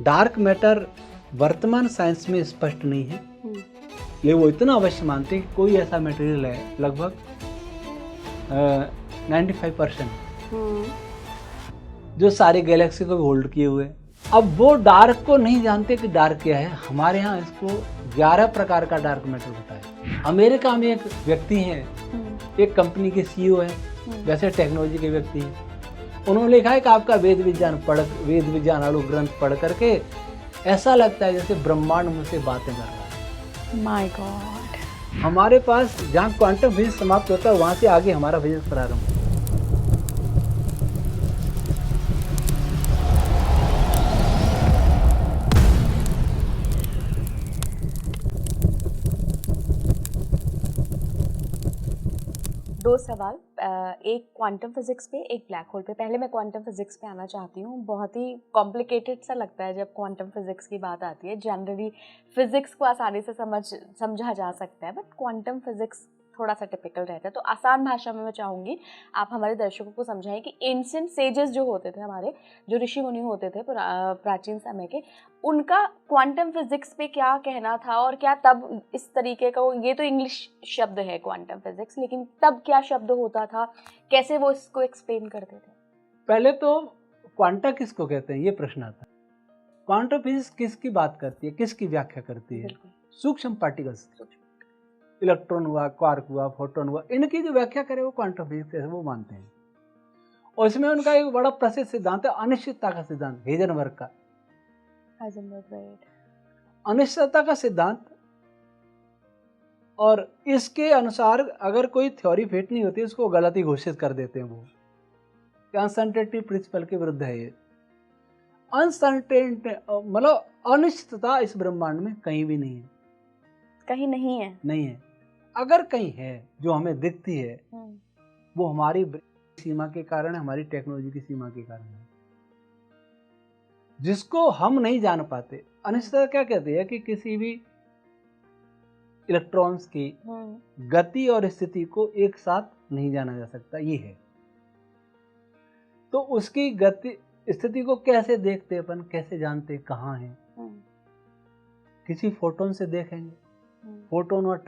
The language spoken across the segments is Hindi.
डार्क मैटर वर्तमान साइंस में स्पष्ट नहीं है, लेकिन वो इतना अवश्य मानते हैं कि कोई ऐसा मटेरियल है लगभग 95% जो सारे गैलेक्सी को होल्ड किए हुए। अब वो डार्क को नहीं जानते कि डार्क क्या है। हमारे यहाँ इसको 11 प्रकार का डार्क मैटर होता है। अमेरिका में एक व्यक्ति हैं, एक कंपनी के सीईओ हैं, वैसे टेक्नोलॉजी के व्यक्ति हैं। उन्होंने लिखा है कि आपका वेद विज्ञान आलू ग्रंथ पढ़ करके ऐसा लगता है जैसे ब्रह्मांड मुझसे बातें कर रहा है। My God. हमारे पास जहाँ क्वांटम फिजिक्स समाप्त होता है वहाँ से आगे हमारा फिजिक्स प्रारंभ होता है। दो सवाल, एक क्वांटम फिजिक्स पे, एक ब्लैक होल पे। पहले मैं क्वांटम फिजिक्स पे आना चाहती हूँ। बहुत ही कॉम्प्लिकेटेड सा लगता है जब क्वांटम फिजिक्स की बात आती है। जनरली फिजिक्स को आसानी से समझा जा सकता है, बट क्वांटम फिजिक्स थोड़ा सा टिपिकल रहता है। तो आसान भाषा में मैं चाहूँगी आप हमारे दर्शकों को समझाएं कि एंशिएंट सेजेस जो होते थे, हमारे जो ऋषि मुनि होते थे प्राचीन समय के, उनका क्वांटम फिजिक्स पे क्या कहना था, और क्या तब इस तरीके का, ये तो इंग्लिश शब्द है क्वांटम फिजिक्स, लेकिन तब क्या शब्द होता था, कैसे वो इसको एक्सप्लेन करते थे? पहले तो क्वांटा किसको कहते हैं ये प्रश्न आता है। क्वांटम फिजिक्स किसकी बात करती है, किसकी व्याख्या करती है? सूक्ष्म पार्टिकल्स, इलेक्ट्रॉन हुआ, क्वार्क हुआ, फोटोन हुआ, इनकी जो व्याख्या करे वो क्वांटम फिजिक्स है, वो मानते हैं। और इसमें उनका एक बड़ा प्रसिद्ध सिद्धांत है अनिश्चितता का सिद्धांत, हेजनबर्ग का। अनिश्चितता का सिद्धांत, और इसके अनुसार अगर कोई थ्योरी फिट नहीं होती उसको गलत ही घोषित कर देते हैं वो। अनसर्टेनिटी प्रिंसिपल के विरुद्ध है ये। अनसर्टेनिटी मतलब अनिश्चितता इस ब्रह्मांड में कहीं भी नहीं है। कहीं नहीं है? नहीं है। अगर कहीं है जो हमें दिखती है वो हमारी सीमा के कारण है, हमारी टेक्नोलॉजी की सीमा के कारण है, जिसको हम नहीं जान पाते। अनिश्चितता क्या कहती है कि किसी भी इलेक्ट्रॉन्स की गति और स्थिति को एक साथ नहीं जाना जा सकता, ये है। तो उसकी गति स्थिति को कैसे देखते अपन, कैसे जानते कहाँ है? किसी फोटोन से देखेंगे, फोटोन और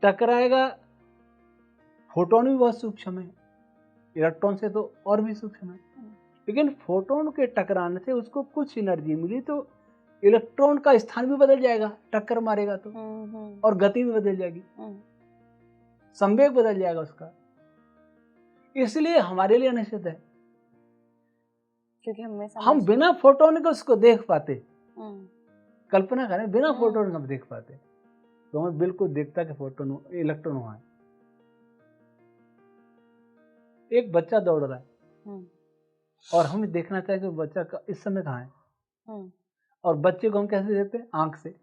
टकराएगा, फोटोन भी बहुत सूक्ष्म है, इलेक्ट्रॉन से तो और भी सूक्ष्म है, लेकिन फोटोन के टकराने से उसको कुछ एनर्जी मिली तो इलेक्ट्रॉन का स्थान भी बदल जाएगा, टक्कर मारेगा तो, और गति भी बदल जाएगी, संवेग बदल जाएगा उसका। इसलिए हमारे लिए अनिश्चित है, क्योंकि हम बिना फोटोन के उसको देख पाते। कल्पना करें, बिना फोटोन हम देख पाते तो हमें बिल्कुल दिखता कि फोटोन इलेक्ट्रॉन वहां है। एक बच्चा दौड़ रहा है और हम देखना चाहें कि बच्चा इस समय कहाँ है, और बच्चे को हम कैसे देखते हैं? आंख से।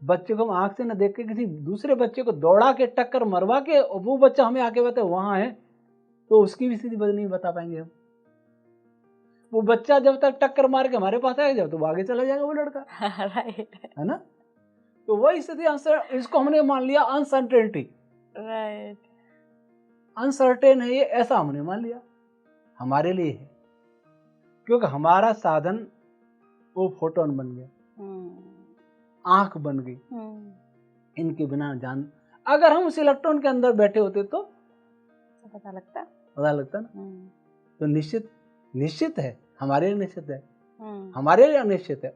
बच्चे को हम आंख से न देख के किसी दूसरे बच्चे को दौड़ा के टक्कर मरवा के वो बच्चा हमें आके बताए वहां है, तो उसकी भी स्थिति नहीं बता पाएंगे हम। वो बच्चा जब तक टक्कर मार के हमारे पास आएगा, जब तो आगे चला जाएगा वो लड़का। राइट है ना? तो वही स्थिति, इसको हमने मान लिया अनसर्टेनिटी। राइट, अनसर्टेन है ये, ऐसा हमने मान लिया हमारे लिए है, क्योंकि हमारा साधन वो फोटोन बन गया, आंख बन गई। इनके बिना जान, अगर हम उस इलेक्ट्रॉन के अंदर बैठे होते तो पता लगता ना। तो निश्चित है, हमारे लिए निश्चित है, हमारे लिए अनिश्चित है,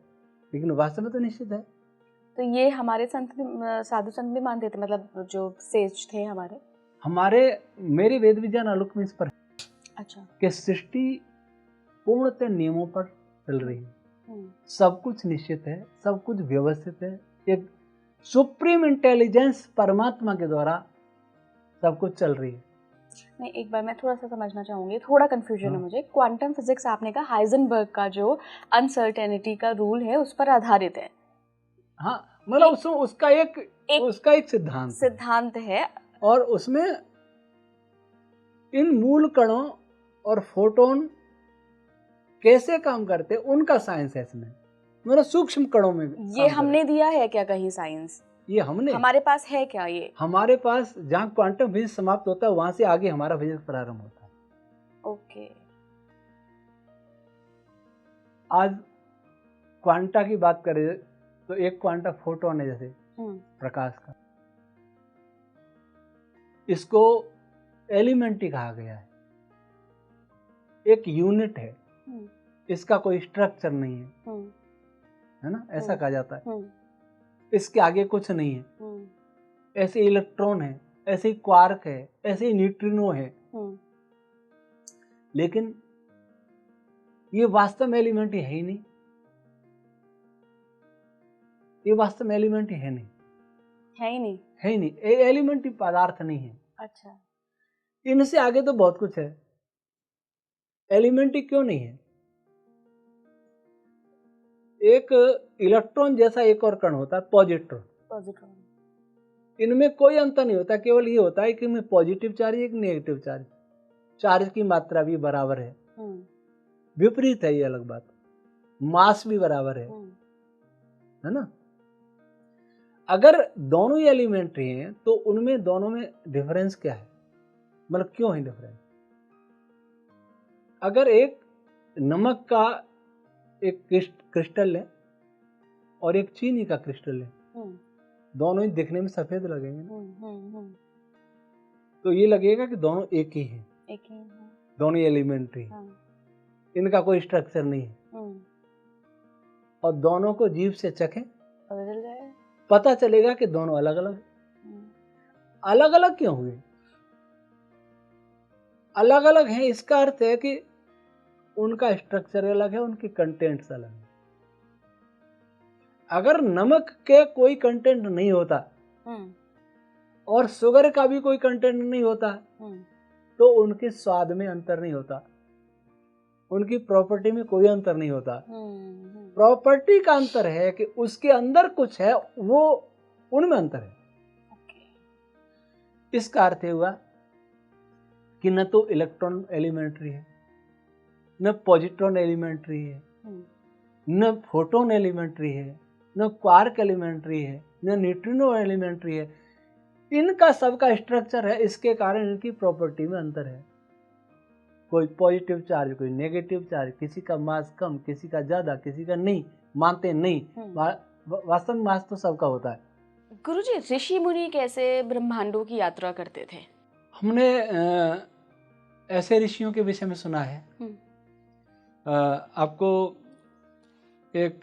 लेकिन वास्तव में तो निश्चित है। तो ये हमारे साधु संत भी मानते थे, मतलब जो सेज थे मेरी वेद विज्ञान आलोक में इस पर अच्छा कि सृष्टि पूर्णतः नियमों पर चल रही है, सब कुछ निश्चित है, सब कुछ व्यवस्थित है, एक सुप्रीम इंटेलिजेंस परमात्मा के द्वारा सब कुछ चल रही है। नहीं, एक बार मैं थोड़ा सा समझना चाहूंगी, थोड़ा कंफ्यूजन है मुझे। क्वांटम फिजिक्स आपने कहा हाइजेनबर्ग का जो अनसर्टेनिटी का रूल है उस पर आधारित है। हाँ, मतलब उसका एक सिद्धांत है, और उसमें इन मूल कणों और फोटोन कैसे काम करते हैं उनका साइंस है इसमें, मतलब सूक्ष्म कणों में। ये हमने दिया है क्या कहीं साइंस? ये हमने, हमारे पास है क्या ये? हमारे पास जहाँ क्वांटम फिजिक्स समाप्त होता है वहां से आगे हमारा फिजिक्स प्रारंभ होता है। ओके। आज क्वांटा की बात करें तो एक क्वांटा फोटोन है, जैसे प्रकाश का, इसको एलिमेंट ही कहा गया है, एक यूनिट है, इसका कोई स्ट्रक्चर नहीं है ना, ऐसा कहा जाता है। इसके आगे कुछ नहीं है। ऐसे इलेक्ट्रॉन है, ऐसे ही क्वार्क है, ऐसे ही न्यूट्रिनो है, लेकिन ये वास्तव में एलिमेंट ही है ही नहीं। ये वास्तव में एलिमेंट ही है नहीं, है ही नहीं, है ही नहीं। एलिमेंट ही पदार्थ नहीं है। अच्छा, इनसे आगे तो बहुत कुछ है, एलिमेंट ही क्यों नहीं है? एक इलेक्ट्रॉन जैसा एक और कण होता है, पॉजिट्रॉन। इनमें कोई अंतर नहीं होता, केवल ये होता है कि इनमें पॉजिटिव चार्ज एक नेगेटिव चार्ज, चार्ज की मात्रा भी बराबर है। विपरीत है ये अलग बात, मास भी बराबर है ना। अगर दोनों ही एलिमेंट्री हैं तो उनमें दोनों में डिफरेंस क्या है, मतलब क्यों है डिफरेंस? अगर एक नमक का एक क्रिस्टल है और एक चीनी का क्रिस्टल है, दोनों ही दिखने में सफेद लगेंगे ना, तो ये लगेगा कि दोनों एक ही हैं, दोनों ही एलिमेंट्री हैं, इनका कोई स्ट्रक्चर नहीं है। और दोनों को जीभ से चखें, पता चलेगा कि दोनों अलग अलग। अलग अलग क्यों हुए? अलग अलग हैं, इसका अर्थ है कि उनका स्ट्रक्चर अलग है, उनके कंटेंट्स अलग है। अगर नमक के कोई कंटेंट नहीं होता और शुगर का भी कोई कंटेंट नहीं होता, तो उनके स्वाद में अंतर नहीं होता, उनकी प्रॉपर्टी में कोई अंतर नहीं होता। प्रॉपर्टी का अंतर है कि उसके अंदर कुछ है, वो उनमें अंतर है। इसका अर्थ हुआ कि न तो इलेक्ट्रॉन एलिमेंट्री है, न पॉजिट्रॉन एलिमेंट्री है, न फोटोन एलिमेंट्री है, न क्वार्क एलिमेंट्री है, न न्यूट्रिनो एलिमेंट्री है। इनका सबका स्ट्रक्चर है, इसके कारण इनकी प्रॉपर्टी में अंतर है। कोई पॉजिटिव चार्ज, कोई नेगेटिव चार्ज, किसी का मास कम, किसी का ज्यादा, किसी का नहीं, मानते नहीं। वास्तव में मास तो सबका होता है। गुरुजी, ऋषि मुनि कैसे ब्रह्मांडों की यात्रा करते थे? हमने ऐसे ऋषियों के विषय में सुना है। आपको एक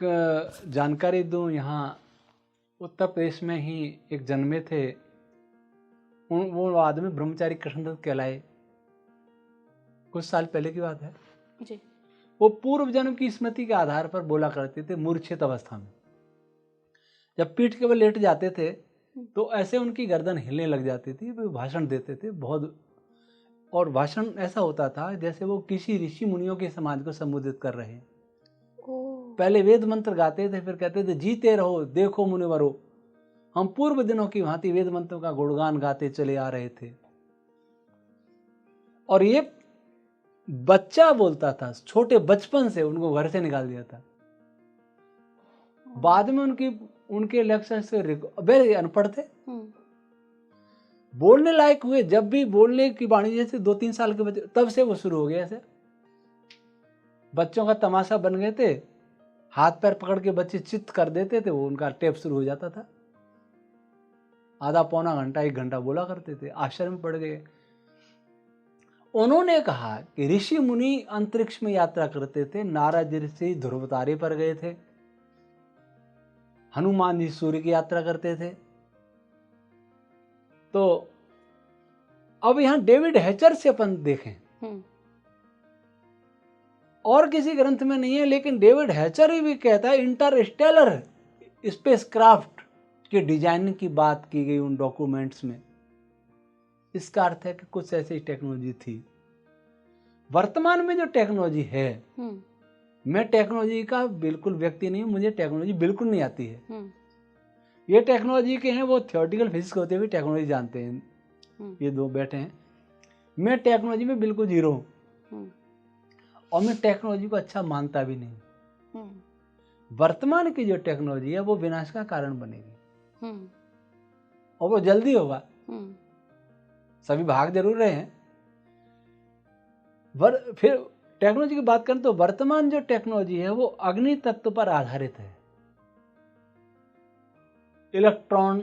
जानकारी दूं, यहाँ उत्तर प्रदेश में ही एक जन्मे थे, वो आदमी ब्रह्मचारी कृष्णदत्त कहलाए। कुछ साल पहले की बात है जी। वो पूर्व जन्म की स्मृति के आधार पर बोला करते थे मूर्छित अवस्था में। जब पीठ के बल लेट जाते थे तो ऐसे उनकी गर्दन हिलने लग जाती थी। वो भाषण देते थे बहुत, और भाषण ऐसा होता था जैसे वो किसी ऋषि मुनियों के समाज को संबोधित कर रहे हैं। पहले वेद मंत्र गाते थे, फिर कहते थे जीते रहो देखो मुनिवरो, हम पूर्व दिनों की भांति वेद मंत्रों का गुणगान गाते चले आ रहे थे। और ये बच्चा बोलता था, छोटे बचपन से उनको घर से निकाल दिया था। बाद में उनके लेक्चर से वे अनपढ़ थे, बोलने लायक हुए। जब भी बोलने की वाणी जैसे 2-3 साल के बच्चे, तब से वो शुरू हो गया। ऐसे बच्चों का तमाशा बन गए थे, हाथ पैर पकड़ के बच्चे चित्त कर देते थे, वो उनका टेप शुरू हो जाता था। आधा पौना घंटा 1 घंटा बोला करते थे। आश्चर्य में पड़ गए। उन्होंने कहा कि ऋषि मुनि अंतरिक्ष में यात्रा करते थे। नारद ऋषि ध्रुव तारे पर गए थे, हनुमान जी सूर्य की यात्रा करते थे। तो अब यहां डेविड हैचर से अपन देखें, और किसी ग्रंथ में नहीं है, लेकिन डेविड हैचर ही भी कहता है इंटरस्टेलर स्पेसक्राफ्ट के डिजाइनिंग की बात की गई उन डॉक्यूमेंट्स में। इसका अर्थ है कि कुछ ऐसी टेक्नोलॉजी थी। वर्तमान में जो टेक्नोलॉजी है, मैं टेक्नोलॉजी का बिल्कुल व्यक्ति नहीं हूं, मुझे टेक्नोलॉजी बिल्कुल नहीं आती है। ये टेक्नोलॉजी के हैं, वो थियोरेटिकल फिजिक्स होते हुए टेक्नोलॉजी जानते हैं। ये दो बैठे हैं, मैं टेक्नोलॉजी में बिल्कुल जीरो हूं, और मैं टेक्नोलॉजी को अच्छा मानता भी नहीं। वर्तमान की जो टेक्नोलॉजी है वो विनाश का कारण बनेगी, और वो जल्दी होगा। सभी भाग जरूर रहे हैं, फिर टेक्नोलॉजी की बात करें तो वर्तमान जो टेक्नोलॉजी है वो अग्नि तत्व पर आधारित है। इलेक्ट्रॉन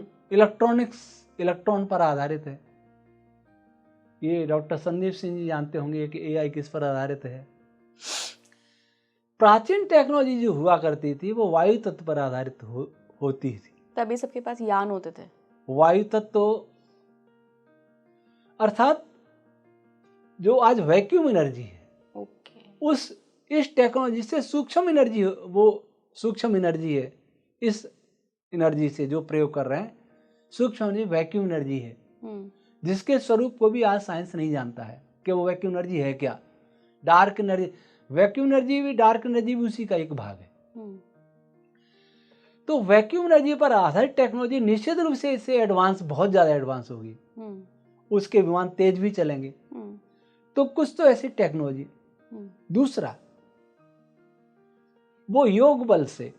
पर आधारित है। ये डॉक्टर संदीप सिंह जी जानते होंगे कि एआई किस पर आधारित है। प्राचीन टेक्नोलॉजी जो हुआ करती थी वो वायु तत्व पर आधारित होती थी। तभी सबके पास यान होते थे। वायु तत्व अर्थात जो आज वैक्यूम एनर्जी है, इस टेक्नोलॉजी से सूक्ष्म एनर्जी, वो सूक्ष्म एनर्जी है, इस एनर्जी से जो प्रयोग कर रहे हैं सूक्ष्म एनर्जी वैक्यूम एनर्जी है, जिसके स्वरूप को भी आज साइंस नहीं जानता है कि वो वैक्यूम एनर्जी है क्या। डार्क एनर्जी, वैक्यूम एनर्जी भी, डार्क एनर्जी भी उसी का एक भाग है। तो वैक्यूम एनर्जी पर आधारित टेक्नोलॉजी निश्चित रूप से इससे एडवांस, बहुत ज्यादा एडवांस होगी। उसके विमान तेज भी चलेंगे। तो कुछ तो ऐसी टेक्नोलॉजी। दूसरा, वो योग बल से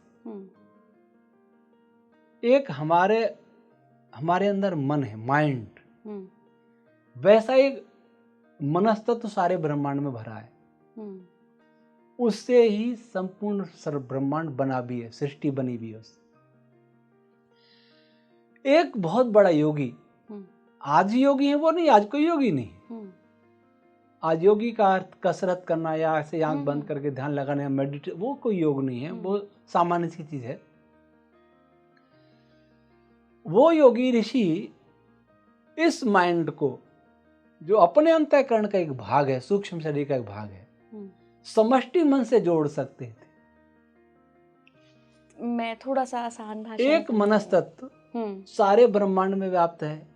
एक हमारे अंदर मन है, माइंड, वैसा एक मनस्तत्व सारे ब्रह्मांड में भरा है। उससे ही संपूर्ण ब्रह्मांड बना भी है, सृष्टि बनी भी है उससे। एक बहुत बड़ा योगी, आज योगी है वो नहीं, आज कोई योगी नहीं। आज योगी का अर्थ कसरत करना या ऐसे आंख बंद करके ध्यान लगाना, मेडिटेट, वो कोई योग नहीं है, वो सामान्य सी चीज है। वो योगी ऋषि इस माइंड को, जो अपने अंतःकरण का एक भाग है, सूक्ष्म शरीर का एक भाग है, समष्टि मन से जोड़ सकते थे। मैं थोड़ा सा आसान भाषा एक मनस्तत्व सारे ब्रह्मांड में व्याप्त है।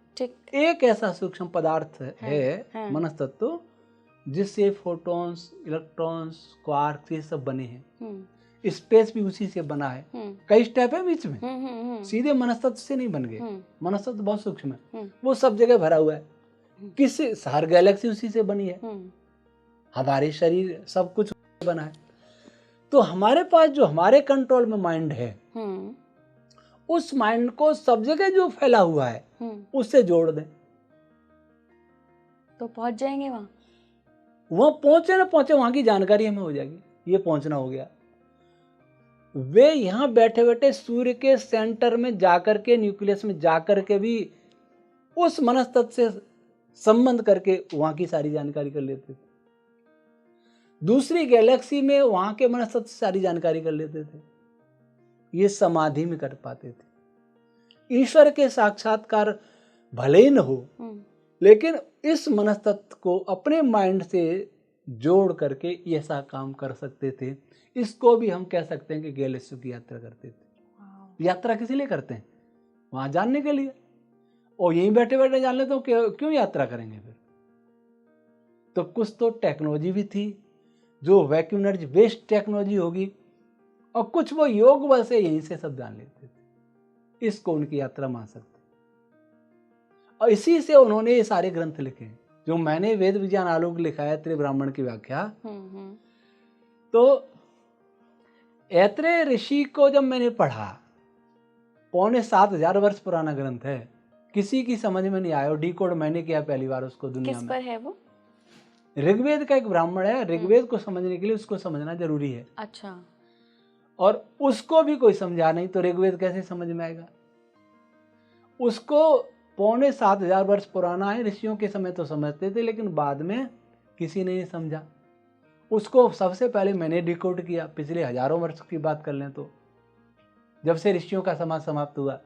एक ऐसा सूक्ष्म पदार्थ है मनस्तत्व, जिससे फोटॉन्स, इलेक्ट्रॉन्स, क्वार्क्स ये सब बने हैं। स्पेस भी उसी से बना है। कई स्टेप है बीच में, सीधे मनस्तत्व से नहीं बन गए। मनस्तत्व बहुत सूक्ष्म है, वो सब जगह भरा हुआ है। हर गैलेक्सी उसी से बनी है, हमारे शरीर सब कुछ बना है। तो हमारे पास जो हमारे कंट्रोल में माइंड है, उस माइंड को सब जगह जो फैला हुआ है उससे जोड़ दें तो पहुंच जाएंगे वहां। पहुंचे ना पहुंचे, वहां की जानकारी हमें हो जाएगी। ये पहुंचना हो गया। वे यहाँ बैठे बैठे सूर्य के सेंटर में जाकर के, न्यूक्लियस में जाकर के भी उस मनस्तत्व से संबंध करके वहां की सारी जानकारी कर लेते थे। दूसरी गैलेक्सी में वहां के मनस्तत्व से सारी जानकारी कर लेते थे। ये समाधि में कर पाते थे। ईश्वर के साक्षात्कार भले ही न हो, लेकिन इस मनस्तत्व को अपने माइंड से जोड़ करके ऐसा काम कर सकते थे। इसको भी हम कह सकते हैं कि गैलेक्सी की यात्रा करते थे। यात्रा किस लिए करते हैं? वहां जानने के लिए। और यहीं बैठे बैठे जान लेते तो क्यों यात्रा करेंगे फिर? तो कुछ तो टेक्नोलॉजी भी थी जो वैक्यूम एनर्जी बेस्ड टेक्नोलॉजी होगी, और कुछ वो योग बल से यहीं से सब जान लेते थे। इसको उनकी यात्रा मान सकते। और इसी से उन्होंने ये सारे ग्रंथ लिखे। जो मैंने वेद विज्ञान आलोक लिखा है, त्रिब्राह्मण की व्याख्या, तो ऐत्रेय ऋषि को जब मैंने पढ़ा, 7,500 वर्ष पुराना ग्रंथ है, किसी की समझ में नहीं आया। डिकोड मैंने किया पहली बार उसको दुनिया में। किस पर है वो? ऋग्वेद का एक ब्राह्मण है, ऋग्वेद को समझने के लिए उसको समझना जरूरी है। अच्छा। और उसको भी कोई समझा नहीं तो ऋग्वेद कैसे समझ में आएगा? उसको 7,500 वर्ष पुराना है। ऋषियों के समय तो समझते थे, लेकिन बाद में किसी ने नहीं समझा। उसको सबसे पहले मैंने डिकोड किया। पिछले हजारों वर्ष की बात कर लें तो, जब से ऋषियों का समाज समाप्त हुआ,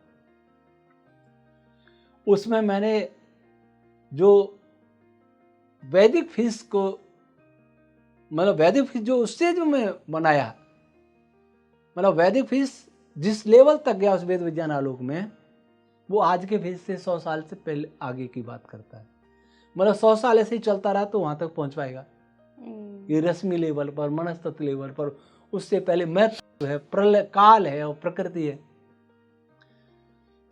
उसमें मैंने जो वैदिक फिजिक्स को, मतलब वैदिक फिजिक्स जो उससे जो मैं बनाया, मतलब वैदिक फिजिक्स जिस लेवल तक गया उस वेद विज्ञान आलोक में, वो आज के फिजिक्स से 100 साल से पहले आगे की बात करता है। मतलब 100 साल ऐसे ही चलता रहा तो वहां तक पहुंच पाएगा। ये रश्मि लेवल पर, मनस्तत्व लेवल पर, उससे पहले महत्व है, प्रलय काल है और प्रकृति है।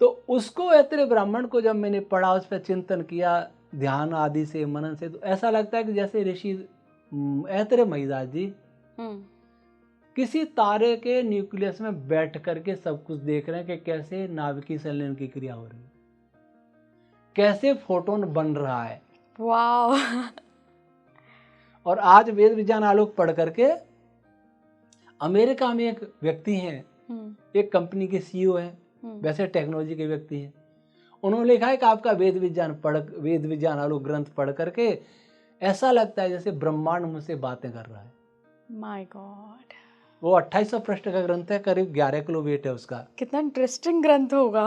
तो उसको ऐत्रेय ब्राह्मण को जब मैंने पढ़ा, उस पर चिंतन किया, ध्यान आदि से, मनन से, तो ऐसा लगता है कि जैसे ऋषि ऐत्रेय महिदास जी किसी तारे के न्यूक्लियस में बैठ करके सब कुछ देख रहे हैं कि कैसे नाभिकीय संलयन की क्रिया हो रही है, कैसे फोटोन बन रहा है। वाह। और आज वेद विज्ञान आलोक पढ़ करके अमेरिका में एक व्यक्ति हैं, एक कंपनी के सीईओ हैं, वैसे टेक्नोलॉजी के व्यक्ति हैं, उन्होंने लिखा है कि आपका वेद विज्ञान आलोक ग्रंथ पढ़ करके ऐसा लगता है जैसे ब्रह्मांड मुझसे बातें कर रहा है। माय गॉड, वो 2800 पृष्ठ का ग्रंथ है, करीब 11 किलो वेट है उसका। कितना इंटरेस्टिंग ग्रंथ होगा।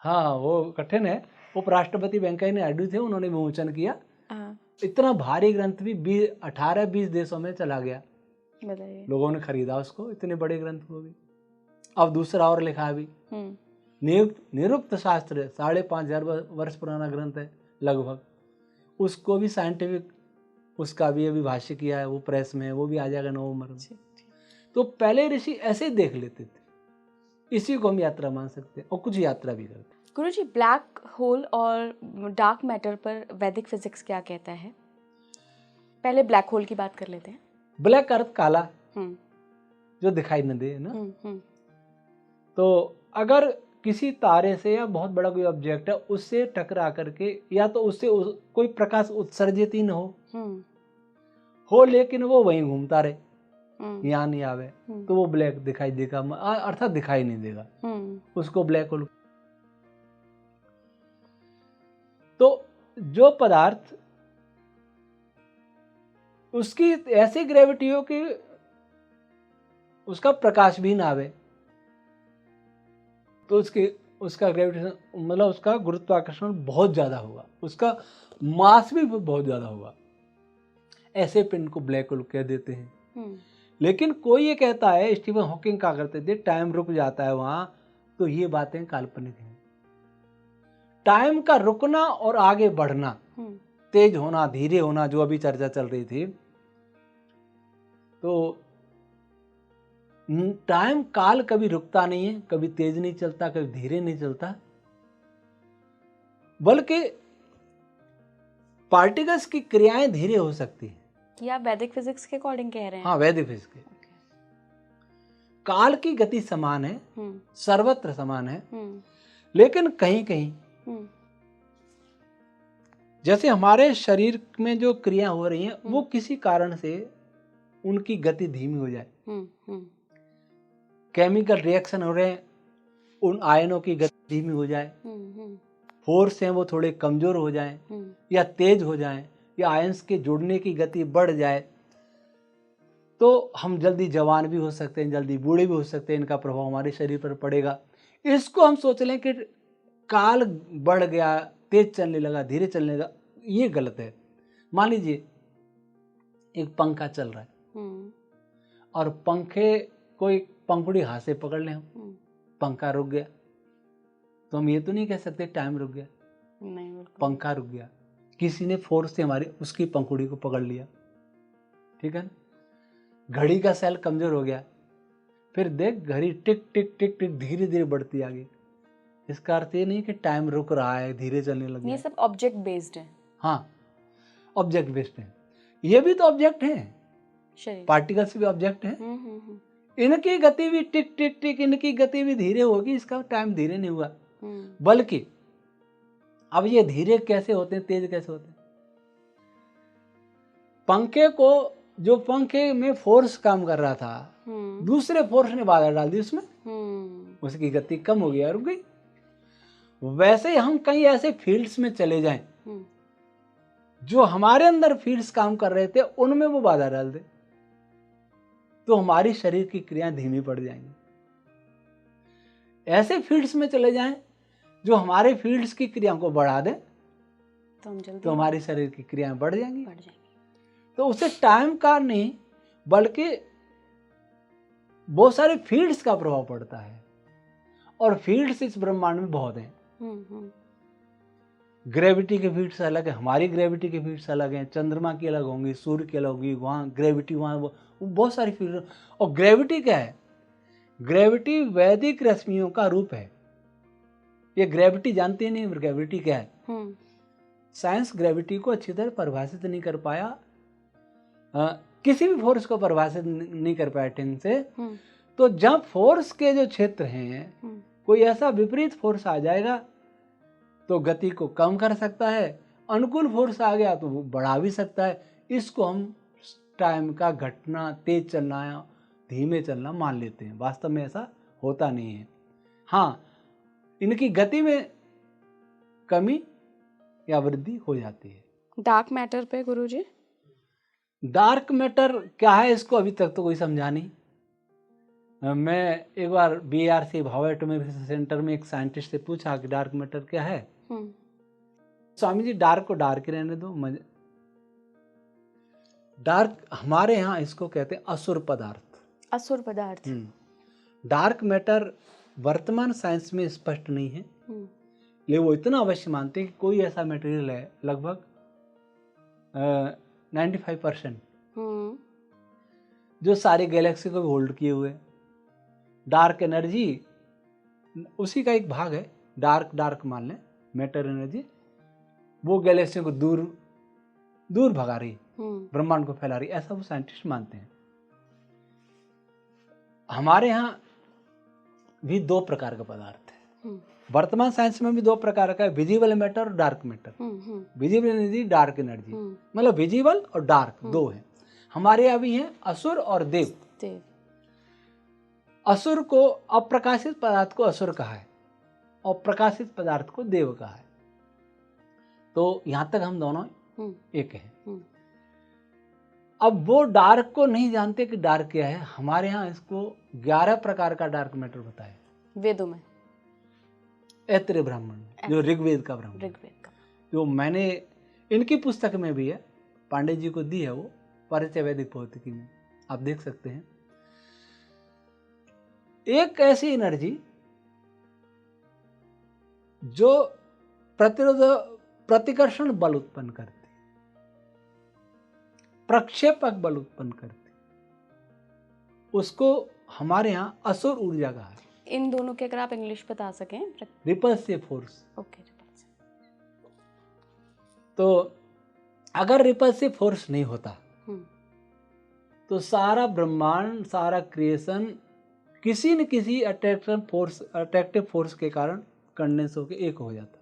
हाँ, वो कठिन है। उपराष्ट्रपति वेंकैया नायडू थे, उन्होंने विमोचन किया। इतना भारी ग्रंथ भी 18-20 देशों में चला गया, बताइए। लोगों ने खरीदा उसको, इतने बड़े ग्रंथ को भी। अब दूसरा और लिखा अभी, निरुक्त शास्त्र 5,500 वर्ष पुराना ग्रंथ है लगभग, उसको भी साइंटिफिक, उसका भी अभी भाष्य किया है, वो प्रेस में, वो भी आ जाएगा नवंबर में। तो पहले ऋषि ऐसे ही देख लेते थे, इसी को हम यात्रा मान सकते हैं, और कुछ यात्रा भी करते हैं। गुरुजी, ब्लैक होल और डार्क मैटर पर वैदिक फिजिक्स क्या कहता है? पहले ब्लैक होल की बात कर लेते हैं। ब्लैक अर्थ काला, जो दिखाई न दे ना। तो अगर किसी तारे से या बहुत बड़ा कोई ऑब्जेक्ट है, उससे टकरा करके, या तो उससे कोई प्रकाश उत्सर्जित ही न हो लेकिन वो वहीं घूमता रहे, यहाँ नहीं आवे, तो वो ब्लैक दिखाई देगा, अर्थात दिखाई नहीं देगा, उसको ब्लैक होल। तो जो पदार्थ उसकी ऐसी ग्रेविटी हो कि उसका प्रकाश भी ना आवे, तो उसका ग्रेविटेशन, मतलब उसका गुरुत्वाकर्षण बहुत ज्यादा होगा, उसका मास भी बहुत ज्यादा होगा, ऐसे पिंड को ब्लैक होल कह देते हैं। लेकिन कोई ये कहता है, स्टीफन हॉकिंग क्या करते थे, टाइम रुक जाता है वहां, तो ये बातें काल्पनिक हैं। टाइम का रुकना और आगे बढ़ना, तेज होना धीरे होना, जो अभी चर्चा चल रही थी, तो टाइम काल कभी रुकता नहीं है, कभी तेज नहीं चलता, कभी धीरे नहीं चलता, बल्कि पार्टिकल्स की क्रियाएं धीरे हो सकती है। या वैदिक फिजिक्स के अकॉर्डिंग कह रहे हैं? हाँ, वैदिक फिजिक्स के। काल की गति समान है, सर्वत्र समान है, लेकिन कहीं कहीं जैसे हमारे शरीर में जो क्रिया हो रही हैं, वो किसी कारण से उनकी गति धीमी हो जाए, केमिकल रिएक्शन हो रहे हैं, उन आयनों की गति धीमी हो जाए, फोर्स हैं वो थोड़े कमजोर हो जाएं या तेज हो जाएं, या आयंस के जुड़ने की गति बढ़ जाए, तो हम जल्दी जवान भी हो सकते हैं, जल्दी बूढ़े भी हो सकते हैं, इनका प्रभाव हमारे शरीर पर पड़ेगा। इसको हम सोच लें कि काल बढ़ गया, तेज चलने लगा, धीरे चलने लगा, ये गलत है। मान लीजिए एक पंखा चल रहा है और पंखे कोई पंखुड़ी हाथ से पकड़ लें, पंखा रुक गया, तो हम ये तो नहीं कह सकते टाइम रुक गया, नहीं, पंखा रुक गया, किसी ने फोर्स से हमारी उसकी पंखुड़ी को पकड़ लिया, ठीक है। घड़ी का सेल कमजोर हो गया, फिर देख घड़ी टिक टिक टिक टिक धीरे धीरे बढ़ती आगे, इसका अर्थ ये नहीं कि टाइम रुक रहा है, धीरे चलने लगे। ये सब ऑब्जेक्ट बेस्ड है। हाँ, ऑब्जेक्ट बेस्ड है, ये भी तो ऑब्जेक्ट हैं, पार्टिकल्स भी ऑब्जेक्ट हैं, इनकी गति भी टिक टिक टिक, इनकी गति भी धीरे होगी, इसका टाइम धीरे नहीं हुआ, बल्कि अब ये धीरे कैसे होते हैं, तेज कैसे होते हैं। पंखे को, जो पंखे में फोर्स काम कर रहा था, दूसरे फोर्स ने बाधा डाल दी उसमें, उसकी गति कम हो गई, रुक गई। वैसे ही हम कहीं ऐसे फील्ड्स में चले जाएं जो हमारे अंदर फील्ड्स काम कर रहे थे, उनमें वो बाधा डाल दे, तो हमारी शरीर की क्रियाएं धीमी पड़ जाएंगी। ऐसे फील्ड्स में चले जाएं जो हमारे फील्ड्स की क्रियाओं को बढ़ा दें, तो हमारी शरीर की क्रियाएं बढ़ जाएंगी। तो उसे टाइम का नहीं, बल्कि बहुत सारे फील्ड्स का प्रभाव पड़ता है, और फील्ड्स इस ब्रह्मांड में बहुत हैं। ग्रेविटी के फील्ड्स अलग है, हमारी ग्रेविटी के फील्ड्स अलग हैं, चंद्रमा की अलग होंगी, सूर्य की अलग होगी, वहाँ ग्रेविटी, वहाँ बहुत सारी फील्ड। और ग्रेविटी क्या है? ग्रेविटी वैदिक रश्मियों का रूप है। ये ग्रेविटी जानते नहीं, ग्रेविटी क्या है? साइंस ग्रेविटी को अच्छी तरह परिभाषित नहीं कर पाया, किसी भी फोर्स को परिभाषित नहीं कर पाया ढंग से। तो जब फोर्स के जो क्षेत्र हैं, कोई ऐसा विपरीत फोर्स आ जाएगा तो गति को कम कर सकता है, अनुकूल फोर्स आ गया तो वो बढ़ा भी सकता है। इसको हम टाइम का घटना, तेज चलना या धीमे चलना मान लेते हैं। वास्तव में ऐसा होता नहीं है। हाँ, इनकी गति में कमी या वृद्धि हो जाती है। डार्क मैटर पे गुरुजी? डार्क मैटर क्या है इसको अभी तक तो कोई समझा नहीं। मैं एक बार BRC भाभा एटॉमिक सेंटर में एक साइंटिस्ट से पूछा कि डार्क मैटर क्या है। स्वामी जी डार्क को डार्क ही रहने दो। डार्क हमारे यहाँ इसको कहते हैं असुर पदार्थ। असुर पदार्थ। डार्क मैटर वर्तमान साइंस में स्पष्ट नहीं है, लेकिन वो इतना अवश्य मानते हैं कि कोई ऐसा मटेरियल है, लगभग 95%, जो सारी गैलेक्सी को भी होल्ड किए हुए। डार्क एनर्जी उसी का एक भाग है। डार्क मान लें, मैटर एनर्जी वो गैलेक्सी को दूर दूर भगा रही, ब्रह्मांड को फैला रही, ऐसा वो साइंटिस्ट मानते हैं। हमारे यहाँ भी दो प्रकार का पदार्थ है। वर्तमान साइंस में भी दो प्रकार का है, विजिबल मैटर और dark matter. Visible energy, dark energy, मतलब विजिबल और डार्क दो है। हमारे यहाँ भी है असुर और देव। असुर को, अप्रकाशित पदार्थ को असुर कहा है और प्रकाशित पदार्थ को देव कहा है। तो यहां तक हम दोनों एक हैं। अब वो डार्क को नहीं जानते कि डार्क क्या है। हमारे यहाँ इसको 11 प्रकार का डार्क मैटर बताया वेदों में, ऐत्रेय ब्राह्मण में, जो ऋग्वेद का ब्राह्मण, जो मैंने इनकी पुस्तक में भी है, पांडे जी को दी है, वो परिचय वैदिक भौतिकी में आप देख सकते हैं। एक ऐसी एनर्जी जो प्रतिकर्षण बल उत्पन्न करती, प्रक्षेपक बल उत्पन्न करती, उसको हमारे यहाँ असुर ऊर्जा कहा है। इन दोनों के अगर आप इंग्लिश बता सकें। Repulsive force. ओके। तो अगर रिपल्सिव फोर्स नहीं होता तो सारा ब्रह्मांड, सारा क्रिएशन किसी न किसी अट्रैक्टिव फोर्स के कारण कंडेंस होकर एक हो जाता।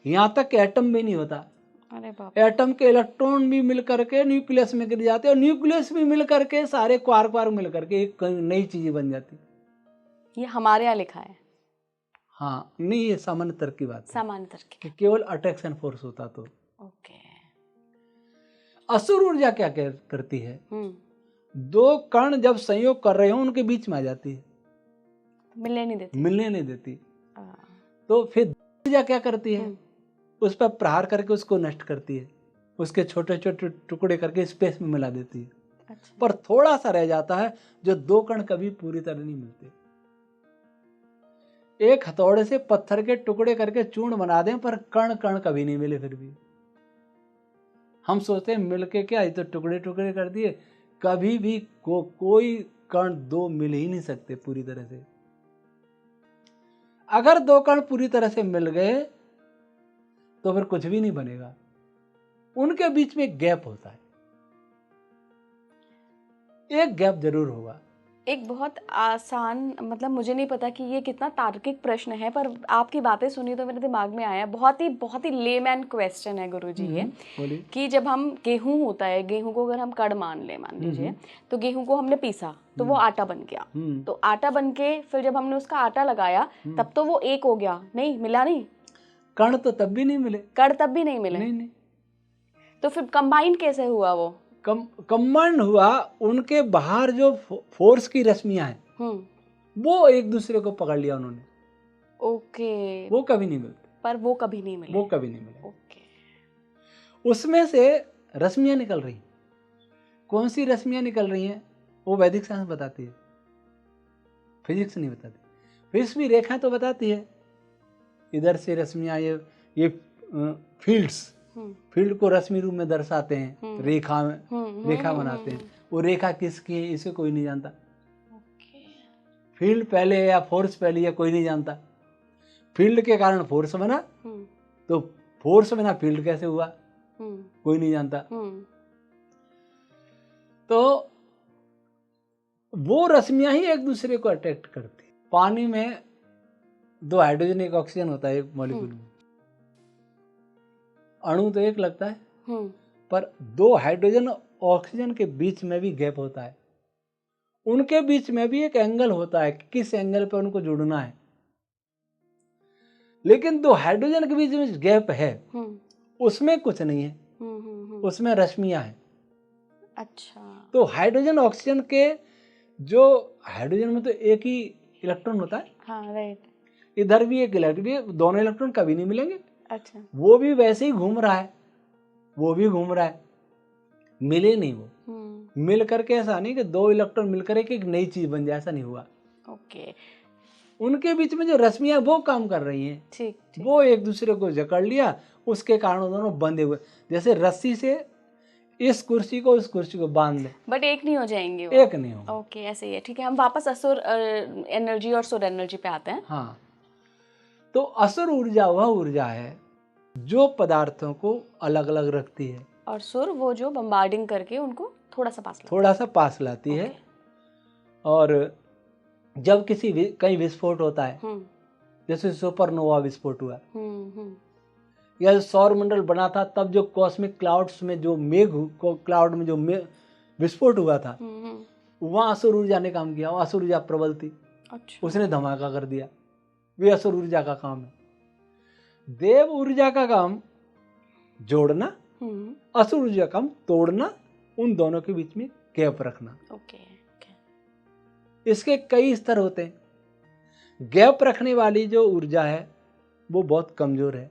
यहां तक एटम भी नहीं होता। अरे बाप। एटम के इलेक्ट्रॉन भी मिलकर के न्यूक्लियस में गिर जाते और न्यूक्लियस भी मिलकर के सारे क्वार्क मिलकर के एक नई चीज बन जाती। ये हमारे यहाँ लिखा है? हाँ, नहीं, ये सामान्य तर्क की बात है। सामान्य तर्क की, केवल अट्रैक्शन फोर्स होता तो। ओके। असुर ऊर्जा क्या करती है? दो कण जब संयोग कर रहे हो उनके बीच में आ जाती है, मिलने नहीं देती। तो फिर ऊर्जा क्या करती है? उस पर प्रहार करके उसको नष्ट करती है, उसके छोटे छोटे टुकड़े करके स्पेस में मिला देती है। अच्छा। पर थोड़ा सा रह जाता है जो दो कण कभी पूरी तरह नहीं मिलते। एक हथौड़े से पत्थर के टुकड़े करके चूर्ण बना दें पर कण कण कभी नहीं मिले। फिर भी हम सोचते हैं मिलके क्या, ये तो टुकड़े टुकड़े कर दिए। कभी भी कोई कण दो मिल ही नहीं सकते पूरी तरह से। अगर दो कण पूरी तरह से मिल गए तो फिर कुछ भी नहीं बनेगा। उनके बीच में एक गैप होता है, एक गैप जरूर होगा। एक बहुत आसान, मतलब मुझे नहीं पता कि ये कितना तार्किक प्रश्न है, पर आपकी बातें सुनी तो मेरे दिमाग में आया। बहुत ही लेमैन क्वेश्चन है गुरुजी ये, कि जब हम गेहूं होता है, गेहूं को अगर हम कड़ मान लीजिए, तो गेहूं को हमने पीसा तो वो आटा बन गया। तो आटा बन के फिर जब हमने उसका आटा लगाया तब तो वो एक हो गया, नहीं मिला नहीं। कण तो तब भी नहीं मिले, कड़ तब भी नहीं मिले। नहीं। तो फिर कंबाइन कैसे हुआ? वो कंबाइंड हुआ, उनके बाहर जो फोर्स की रश्मियां हैं वो एक दूसरे को पकड़ लिया उन्होंने। ओके। वो कभी नहीं मिलते। पर वो कभी नहीं मिले। ओके। उसमें से रश्मियां निकल रही, कौन सी रश्मियां निकल रही हैं वो वैदिक साइंस बताती है, फिजिक्स नहीं बताती। फिजिक्स भी रेखाएं तो बताती है, इधर से रश्मियां, ये फील्ड को रश्मि रूप में दर्शाते हैं, रेखा बनाते हैं। वो रेखा किसकी है इसे कोई नहीं जानता। फील्ड पहले है या फोर्स पहले है कोई नहीं जानता। फील्ड के कारण फोर्स बना, तो फोर्स बना फील्ड कैसे हुआ कोई नहीं जानता। तो वो रश्मियां ही एक दूसरे को अट्रैक्ट करती। पानी में दो हाइड्रोजन एक ऑक्सीजन होता है एक मॉलिक्यूल में, अणु तो एक लगता है पर दो हाइड्रोजन ऑक्सीजन के बीच में भी गैप होता है, उनके बीच में भी एक एंगल होता है कि किस एंगल पे उनको जुड़ना है। लेकिन जो हाइड्रोजन के बीच में गैप है उसमें कुछ नहीं है, उसमें रश्मियां हैं। अच्छा। तो हाइड्रोजन ऑक्सीजन के जो हाइड्रोजन में तो एक ही इलेक्ट्रॉन होता है, हाँ राइट। इधर भी एक इलेक्ट्रॉन, दोनों इलेक्ट्रॉन कभी नहीं मिलेंगे। अच्छा। वो भी वैसे ही घूम रहा है, वो भी घूम रहा है, मिले नहीं। वो मिल करके ऐसा नहीं कि दो इलेक्ट्रॉन मिलकर एक नई चीज बन जाए, ऐसा नहीं हुआ। ओके। उनके बीच में जो रश्मियां वो काम कर रही हैं, ठीक। वो एक दूसरे को जकड़ लिया, उसके कारण दोनों बंधे हुए, जैसे रस्सी से इस कुर्सी को उस कुर्सी को बांध दे, बट एक नहीं हो जाएंगे वो। एक नहीं होगा। ओके, ऐसे ही है। ठीक है, हम वापस असुर एनर्जी और सुर एनर्जी पे आते हैं। हाँ, तो असुर ऊर्जा वह ऊर्जा है जो पदार्थों को अलग अलग रखती है, और सुर वो जो बम्बार्डिंग करके उनको थोड़ा सा पास लाती है। और जब कहीं विस्फोट होता है, जैसे सुपरनोवा विस्फोट हुआ या सौर मंडल बना था, तब जो कॉस्मिक क्लाउड्स में जो क्लाउड में जो विस्फोट हुआ था, वहां असुर ऊर्जा ने काम किया। असुर ऊर्जा प्रबल थी। अच्छा। उसने धमाका कर दिया। वे असुर ऊर्जा का काम है। देव ऊर्जा का काम जोड़ना, असुर ऊर्जा का काम तोड़ना, उन दोनों के बीच में गैप रखना। ओके। इसके कई स्तर होते हैं। गैप रखने वाली जो ऊर्जा है वो बहुत कमजोर है,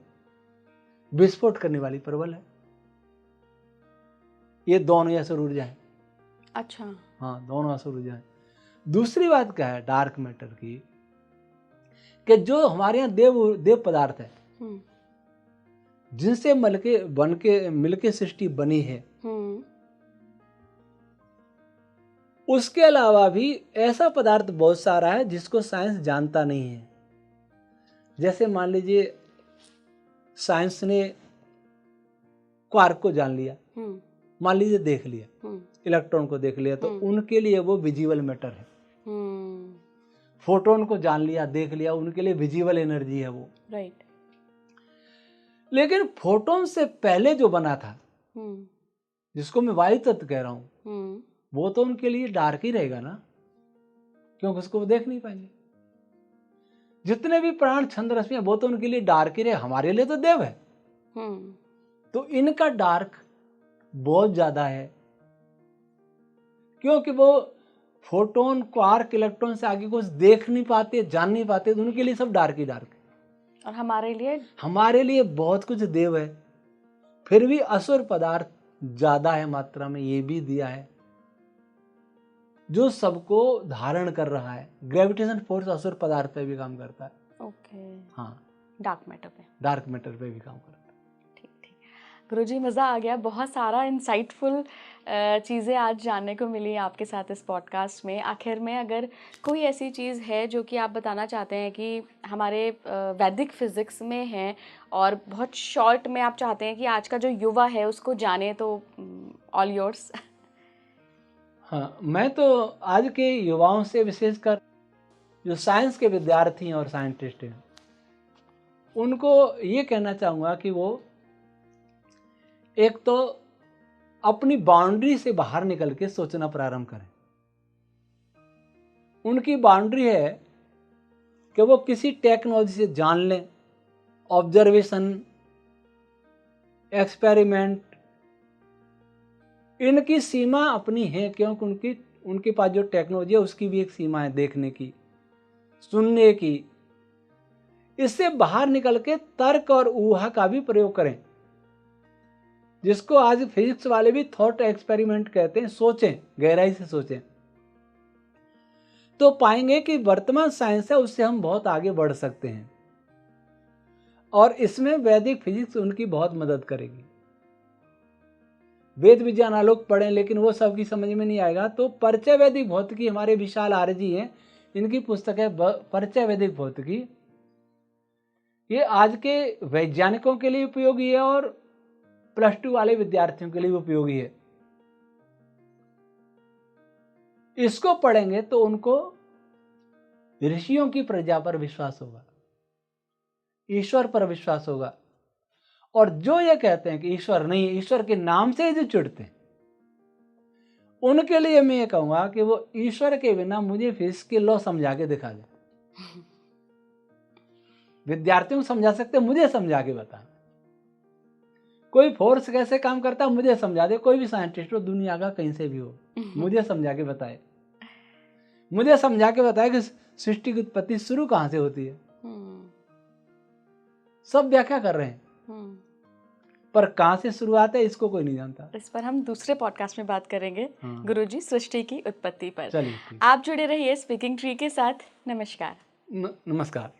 विस्फोट करने वाली प्रबल है। ये दोनों असुर ऊर्जा है। अच्छा। हाँ, दोनों असुर ऊर्जा है। दूसरी बात क्या है डार्क मैटर की, कि जो हमारे यहाँ देव पदार्थ है, जिनसे मिलके सृष्टि बनी है, उसके अलावा भी ऐसा पदार्थ बहुत सारा है जिसको साइंस जानता नहीं है। जैसे मान लीजिए साइंस ने क्वार्क को जान लिया, मान लीजिए देख लिया, इलेक्ट्रॉन को देख लिया, तो उनके लिए वो विजिबल मैटर है। फोटोन को जान लिया, देख लिया, उनके लिए विजिबल एनर्जी है वो। राइट। लेकिन फोटोन से पहले जो बना था, जिसको मैं वायु तत्व कह रहा हूं, वो तो उनके लिए डार्क ही रहेगा ना, क्योंकि उसको वो देख नहीं पाएंगे। जितने भी प्राण छंद रश्मियां, वो तो उनके लिए डार्क ही रहे, हमारे लिए तो देव है। तो इनका डार्क बहुत ज्यादा है, क्योंकि वो फोटोन, क्वार्क, इलेक्ट्रॉन से आगे कुछ देख नहीं पाते, जान नहीं पाते, तो उनके लिए सब डार्क ही डार्क है। और हमारे लिए बहुत कुछ देव है। फिर भी असुर पदार्थ ज्यादा है मात्रा में, ये भी दिया है, जो सबको धारण कर रहा है। ग्रेविटेशन फोर्स असुर पदार्थ पे भी काम करता है। ओके। हाँ, डार्क मैटर पे भी काम करता है। ठीक। गुरुजी, मज़ा आ गया, बहुत सारा इंसाइटफुल चीज़ें आज जानने को मिली आपके साथ इस पॉडकास्ट में। आखिर में अगर कोई ऐसी चीज़ है जो कि आप बताना चाहते हैं कि हमारे वैदिक फिज़िक्स में है और बहुत शॉर्ट में आप चाहते हैं कि आज का जो युवा है उसको जाने, तो ऑल योर्स। हाँ, मैं तो आज के युवाओं से विशेषकर जो साइंस के विद्यार्थी हैं और साइंटिस्ट हैं, उनको ये कहना चाहूँगा कि वो एक तो अपनी बाउंड्री से बाहर निकल के सोचना प्रारंभ करें। उनकी बाउंड्री है कि वो किसी टेक्नोलॉजी से जान लें, ऑब्जर्वेशन, एक्सपेरिमेंट, इनकी सीमा अपनी है, क्योंकि उनके पास जो टेक्नोलॉजी है उसकी भी एक सीमा है, देखने की, सुनने की। इससे बाहर निकल के तर्क और ऊहा का भी प्रयोग करें, जिसको आज फिजिक्स वाले भी थॉट एक्सपेरिमेंट कहते हैं। सोचें, गहराई से सोचें, तो पाएंगे कि वर्तमान साइंस है उससे हम बहुत आगे बढ़ सकते हैं, और इसमें वैदिक फिजिक्स उनकी बहुत मदद करेगी। वेद विज्ञान आलोक पढ़ें, लेकिन वो सबकी समझ में नहीं आएगा, तो परिचय वैदिक भौतिकी, हमारे विशाल आर्य जी हैं, इनकी पुस्तक है परिचय वैदिक भौतिकी। ये आज के वैज्ञानिकों के लिए उपयोगी है और +2 वाले विद्यार्थियों के लिए उपयोगी है। इसको पढ़ेंगे तो उनको ऋषियों की प्रजा पर विश्वास होगा, ईश्वर पर विश्वास होगा। और जो ये कहते हैं कि ईश्वर नहीं, ईश्वर के नाम से जो चिढ़ते हैं, उनके लिए मैं ये कहूँगा कि वो ईश्वर के बिना मुझे फिजिक्स के लॉ समझा के दिखा दे। विद्यार्थियों को समझा सकते, मुझे समझा के बता। कोई फोर्स कैसे काम करता है मुझे समझा दे, कोई भी साइंटिस्ट हो दुनिया का कहीं से भी हो, मुझे समझा के बताए। मुझे समझा के बताए कि सृष्टि की उत्पत्ति शुरू कहाँ से होती है। सब व्याख्या कर रहे हैं, पर कहाँ से शुरुआत है इसको कोई नहीं जानता। इस पर हम दूसरे पॉडकास्ट में बात करेंगे गुरुजी, सृष्टि की उत्पत्ति पर। चलिए, आप जुड़े रहिए स्पीकिंग ट्री के साथ। नमस्कार। नमस्कार।